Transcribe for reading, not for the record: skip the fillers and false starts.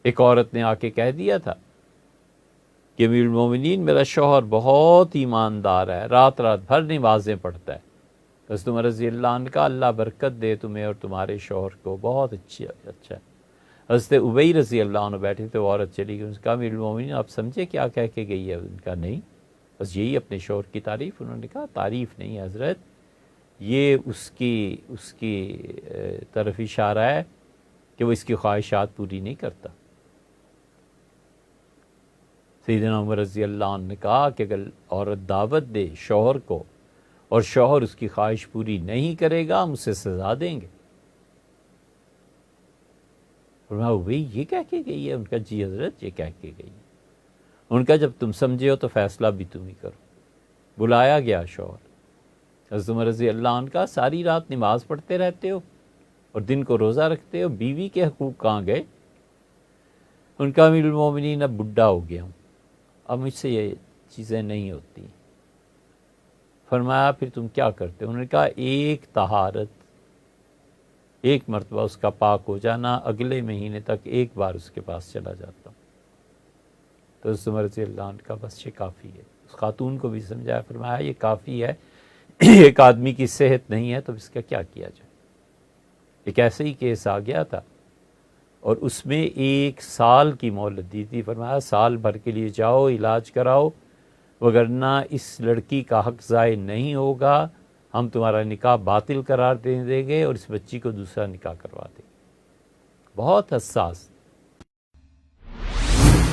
ایک عورت نے آ کے کہہ دیا تھا کہ امیر المومنین میرا شوہر بہت ایماندار ہے، رات رات بھر نمازیں پڑھتا ہے۔ حضرت عمر رضی اللہ عنہ کا اللہ برکت دے تمہیں اور تمہارے شوہر کو، بہت اچھا ہے۔ حضرت ابی رضی اللہ عنہ بیٹھے تھے، وہ عورت چلی گئی، اس نے کہا امیر المومنین آپ سمجھے کیا کہہ کے گئی ہے؟ ان کا نہیں، بس یہی اپنے شوہر کی تعریف۔ انہوں نے کہا تعریف نہیں حضرت، یہ اس کی طرف اشارہ ہے کہ وہ اس کی خواہشات پوری نہیں کرتا۔ سیدنا عمر رضی اللہ عنہ نے کہا کہ اگر عورت دعوت دے شوہر کو اور شوہر اس کی خواہش پوری نہیں کرے گا، ہم اسے سزا دیں گے۔ فرمایا بھئی یہ کہہ کے گئی ہے؟ ان کا جی حضرت یہ کہہ کے گئی ہے۔ ان کا جب تم سمجھے ہو تو فیصلہ بھی تم ہی کرو۔ بلایا گیا شوہر، حضرت عمر رضی اللہ عنہ کا ساری رات نماز پڑھتے رہتے ہو اور دن کو روزہ رکھتے ہو، بیوی کے حقوق کہاں گئے؟ ان کا امیر المومنین اب بڈھا ہو گیا ہوں، اب مجھ سے یہ چیزیں نہیں ہوتی۔ فرمایا پھر تم کیا کرتے؟ انہوں نے کہا ایک طہارت، ایک مرتبہ اس کا پاک ہو جانا، اگلے مہینے تک ایک بار اس کے پاس چلا جاتا ہوں۔ تو حضرت عمر رضی اللہ عنہ کا بس یہ کافی ہے۔ اس خاتون کو بھی سمجھایا، فرمایا یہ کافی ہے، ایک آدمی کی صحت نہیں ہے تو اس کا کیا کیا جائے۔ ایک ایسے ہی کیس آ گیا تھا اور اس میں 1 سال کی مہلت دی تھی۔ فرمایا سال بھر کے لیے جاؤ، علاج کراؤ، وگرنہ اس لڑکی کا حق ضائع نہیں ہوگا، ہم تمہارا نکاح باطل قرار دیں گے اور اس بچی کو دوسرا نکاح کروا دیں گے۔ بہت حساس